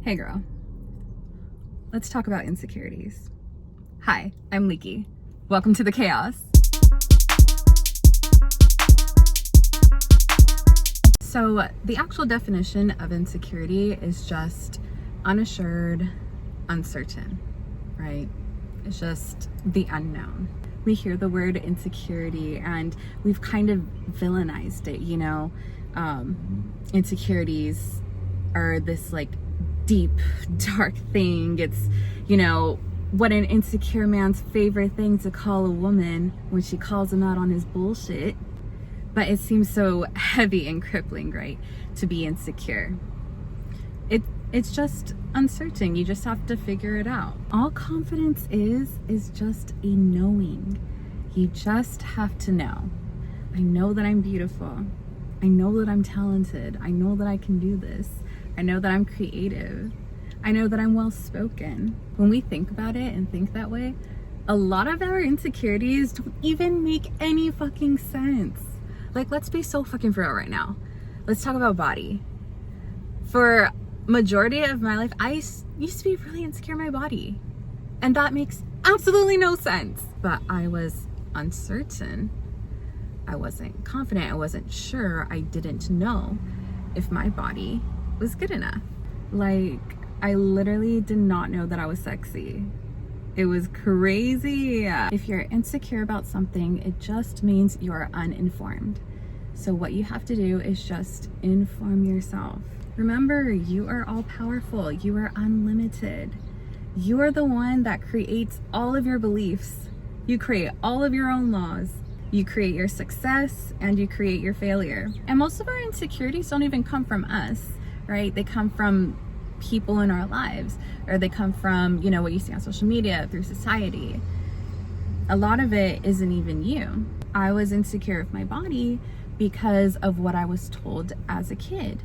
Hey girl, let's talk about insecurities. Hi, I'm Liquey. Welcome to the chaos. So the actual definition of insecurity is just unassured, uncertain, right? It's just the unknown. We hear the word insecurity and we've kind of villainized it, insecurities are this like deep, dark thing. It's, what an insecure man's favorite thing to call a woman when she calls him out on his bullshit. But it seems so heavy and crippling, right? To be insecure. It's just uncertain. You just have to figure it out. All confidence is just a knowing. You just have to know. I know that I'm beautiful. I know that I'm talented. I know that I can do this. I know that I'm creative. I know that I'm well-spoken. When we think about it and think that way, a lot of our insecurities don't even make any fucking sense. Like, let's be so fucking real right now. Let's talk about body. For majority of my life, I used to be really insecure in my body. And that makes absolutely no sense. But I was uncertain. I wasn't confident. I wasn't sure. I didn't know if my body was good enough. Like, I literally did not know that I was sexy. It was crazy. If you're insecure about something, it just means you're uninformed. So what you have to do is just inform yourself. Remember, you are all powerful. You are unlimited. You are the one that creates all of your beliefs. You create all of your own laws. You create your success and you create your failure. And most of our insecurities don't even come from us, right? They come from people in our lives, or they come from, what you see on social media, through society. A lot of it isn't even you. I was insecure of my body because of what I was told as a kid.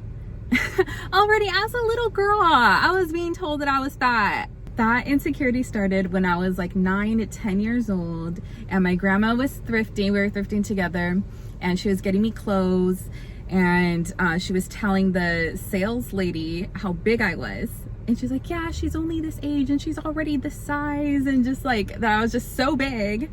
Already as a little girl, I was being told that I was fat. That insecurity started when I was like 9 to 10 years old, and my grandma was thrifting. We were thrifting together, and she was getting me clothes, and she was telling the sales lady how big I was. And she's like, yeah, she's only this age and she's already this size, and just like that I was just so big.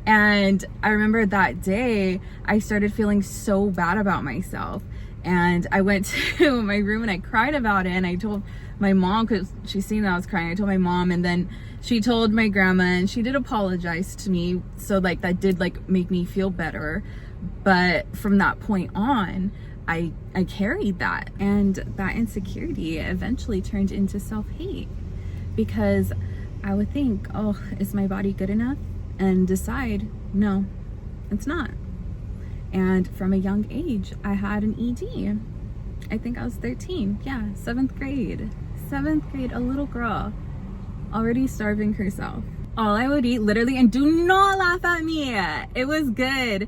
And I remember that day I started feeling so bad about myself, and I went to my room and I cried about it, and I told my mom, because she seen that I was crying. I told my mom, and then she told my grandma, and she did apologize to me, so like that did like make me feel better. But from that point on, I carried that, and that insecurity eventually turned into self-hate, because I would think, oh, is my body good enough? And decide, no, it's not. And from a young age, I had an ED. I think I was 13. Yeah, 7th grade. 7th grade, a little girl, already starving herself. All I would eat, literally, and do not laugh at me, it was good.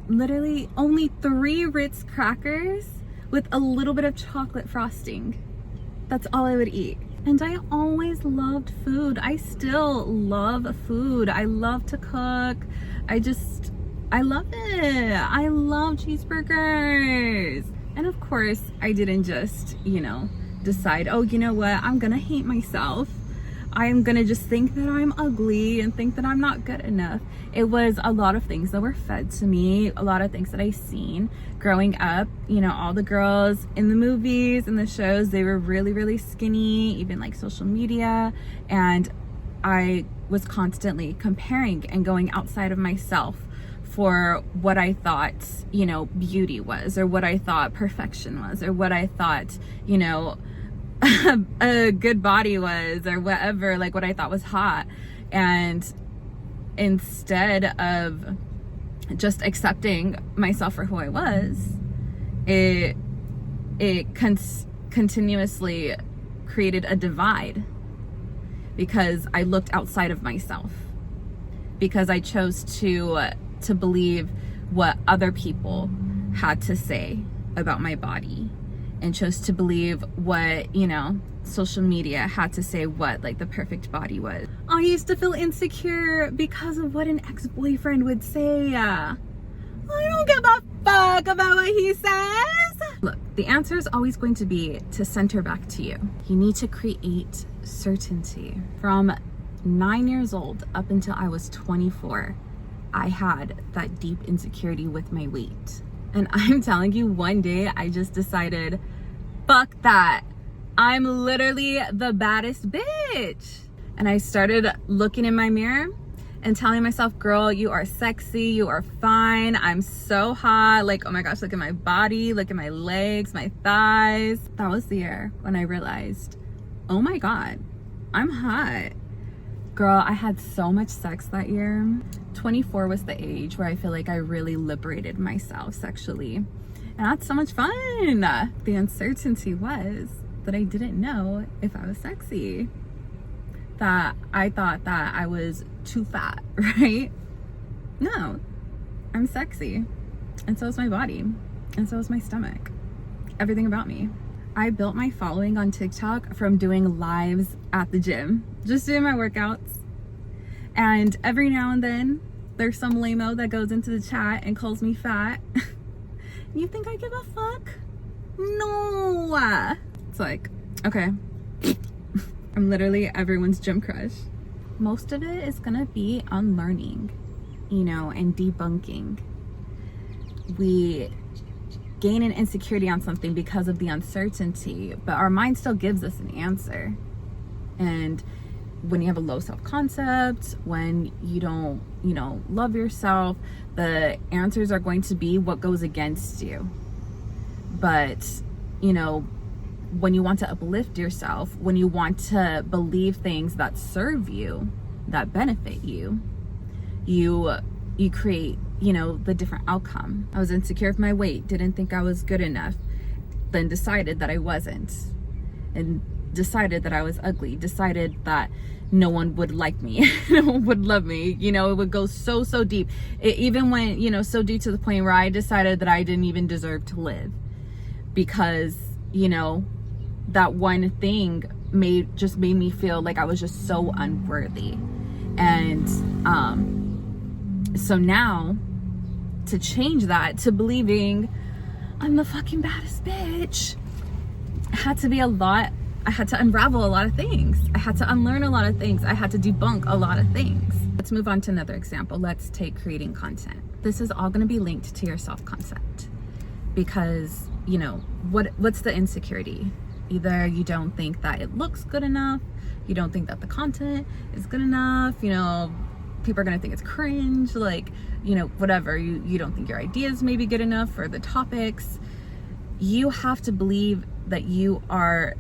Literally only 3 Ritz crackers with a little bit of chocolate frosting. That's all I would eat. And I always loved food. I still love food. I love to cook. I love it. I love cheeseburgers. And of course, I didn't just, decide, oh, you know what? I'm gonna hate myself. I'm gonna just think that I'm ugly and think that I'm not good enough. It was a lot of things that were fed to me, a lot of things that I seen growing up. All the girls in the movies and the shows, they were really, really skinny, even like social media. And I was constantly comparing and going outside of myself for what I thought, beauty was, or what I thought perfection was, or what I thought, a good body was, or whatever, like what I thought was hot. And instead of just accepting myself for who I was, it continuously created a divide, because I looked outside of myself, because I chose to believe what other people had to say about my body, and chose to believe what, social media had to say what like the perfect body was. I used to feel insecure because of what an ex-boyfriend would say. I don't give a fuck about what he says. Look, the answer is always going to be to center back to you. You need to create certainty. From 9 years old up until I was 24, I had that deep insecurity with my weight. And I'm telling you, one day I just decided, fuck that. I'm literally the baddest bitch. And I started looking in my mirror and telling myself, girl, you are sexy, you are fine, I'm so hot. Like, oh my gosh, look at my body, look at my legs, my thighs. That was the year when I realized, oh my God, I'm hot. Girl, I had so much sex that year. 24 was the age where I feel like I really liberated myself sexually. And that's so much fun. The uncertainty was that I didn't know if I was sexy. That I thought that I was too fat, right? No, I'm sexy. And so is my body. And so is my stomach. Everything about me. I built my following on TikTok from doing lives at the gym, just doing my workouts. And every now and then, there's some lame-o that goes into the chat and calls me fat. You think I give a fuck? No. It's like, okay. I'm literally everyone's gym crush. Most of it is gonna be unlearning, you know, and debunking. We gain an insecurity on something because of the uncertainty, but our mind still gives us an answer. And when you have a low self-concept, when you don't, you know, love yourself, the answers are going to be what goes against you. But, you know, when you want to uplift yourself, when you want to believe things that serve you, that benefit you, you create, you know, the different outcome. I was insecure with my weight, didn't think I was good enough, then decided that I wasn't, and decided that I was ugly, decided that no one would like me, no one would love me, you know, it would go so deep. It even went, you know, so deep to the point where I decided that I didn't even deserve to live, because, you know, that one thing made me feel like I was just so unworthy. And so now, to change that to believing I'm the fucking baddest bitch, had to be a lot. I had to unravel a lot of things. I had to unlearn a lot of things. I had to debunk a lot of things. Let's move on to another example. Let's take creating content. This is all going to be linked to your self-concept, because, you know, what's the insecurity? Either you don't think that it looks good enough, you don't think that the content is good enough, you know, people are gonna think it's cringe, like, you know, whatever, you don't think your ideas may be good enough for the topics. You have to believe that you are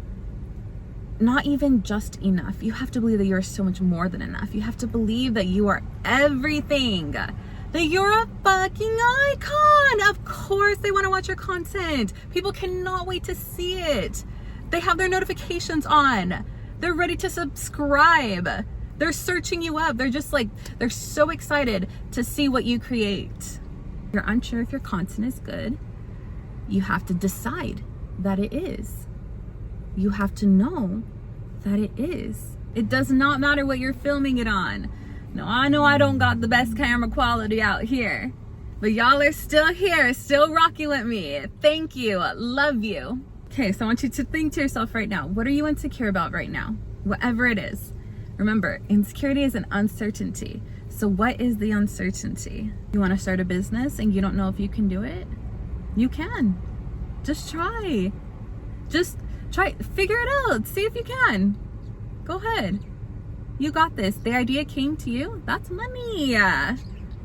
not even just enough. You have to believe that you're so much more than enough. You have to believe that you are everything, that you're a fucking icon. Of course they want to watch your content. People cannot wait to see it. They have their notifications on. They're ready to subscribe. They're searching you up. They're just like, they're so excited to see what you create. You're unsure if your content is good. You have to decide that it is. You have to know that it is. It does not matter what you're filming it on. No, I know I don't got the best camera quality out here, but y'all are still here, still rocking with me. Thank you. Love you. Okay, so I want you to think to yourself right now, what are you insecure about right now? Whatever it is. Remember, insecurity is an uncertainty. So what is the uncertainty? You want to start a business and you don't know if you can do it? You can. Just try. Just try, figure it out, see if you can. Go ahead. You got this. The idea came to you, that's money.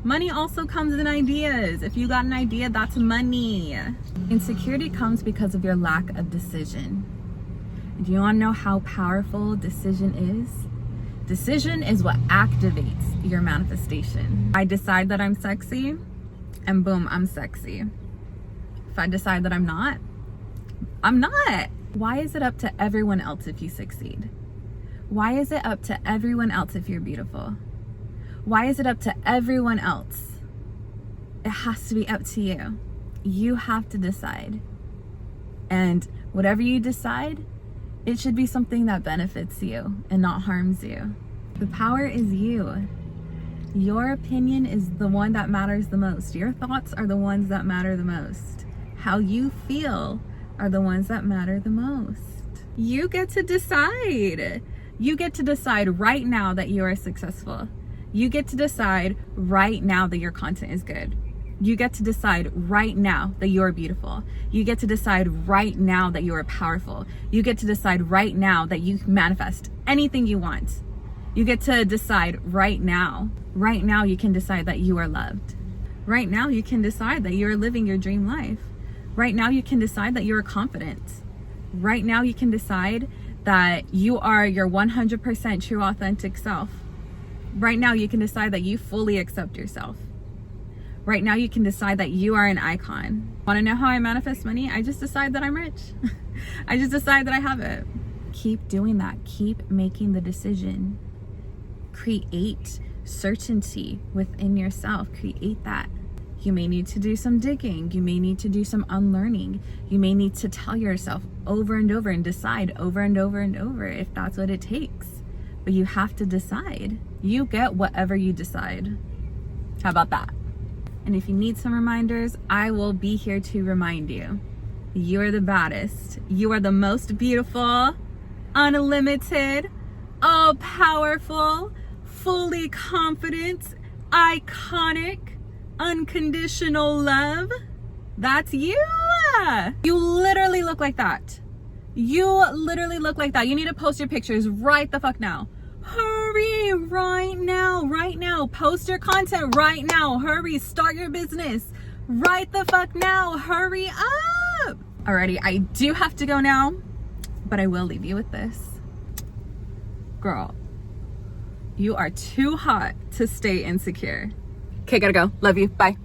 Money also comes in ideas. If you got an idea, that's money. Insecurity comes because of your lack of decision. Do you want to know how powerful decision is? Decision is what activates your manifestation. I decide that I'm sexy, and boom, I'm sexy. If I decide that I'm not, I'm not. Why is it up to everyone else if you succeed? Why is it up to everyone else if you're beautiful? Why is it up to everyone else? It has to be up to you. You have to decide. And whatever you decide, it should be something that benefits you and not harms you. The power is you. Your opinion is the one that matters the most. Your thoughts are the ones that matter the most. how you feel are the ones that matter the most. You get to decide. You get to decide right now that you are successful. You get to decide right now that your content is good. You get to decide right now that you are beautiful. You get to decide right now that you are powerful. You get to decide right now that you can manifest anything you want. You get to decide right now. Right now you can decide that you are loved. Right now you can decide that you are living your dream life. Right now you can decide that you are confident. Right now you can decide that you are your 100% true authentic self. Right now you can decide that you fully accept yourself. Right now you can decide that you are an icon. Want to know how I manifest money? I just decide that I'm rich. I just decide that I have it. Keep doing that. Keep making the decision. Create certainty within yourself. Create that. You may need to do some digging. You may need to do some unlearning. You may need to tell yourself over and over and decide over and over and over if that's what it takes. But you have to decide. You get whatever you decide. How about that? And if you need some reminders, I will be here to remind you. You are the baddest. You are the most beautiful, unlimited, all-powerful, fully confident, iconic, unconditional love. That's you. You literally look like that. You literally look like that. You need to post your pictures right the fuck now. Hurry right now, right now. Post your content right now. Hurry, start your business right the fuck now. Hurry up. Alrighty, I do have to go now, but I will leave you with this. Girl, you are too hot to stay insecure. Okay, gotta go. Love you. Bye.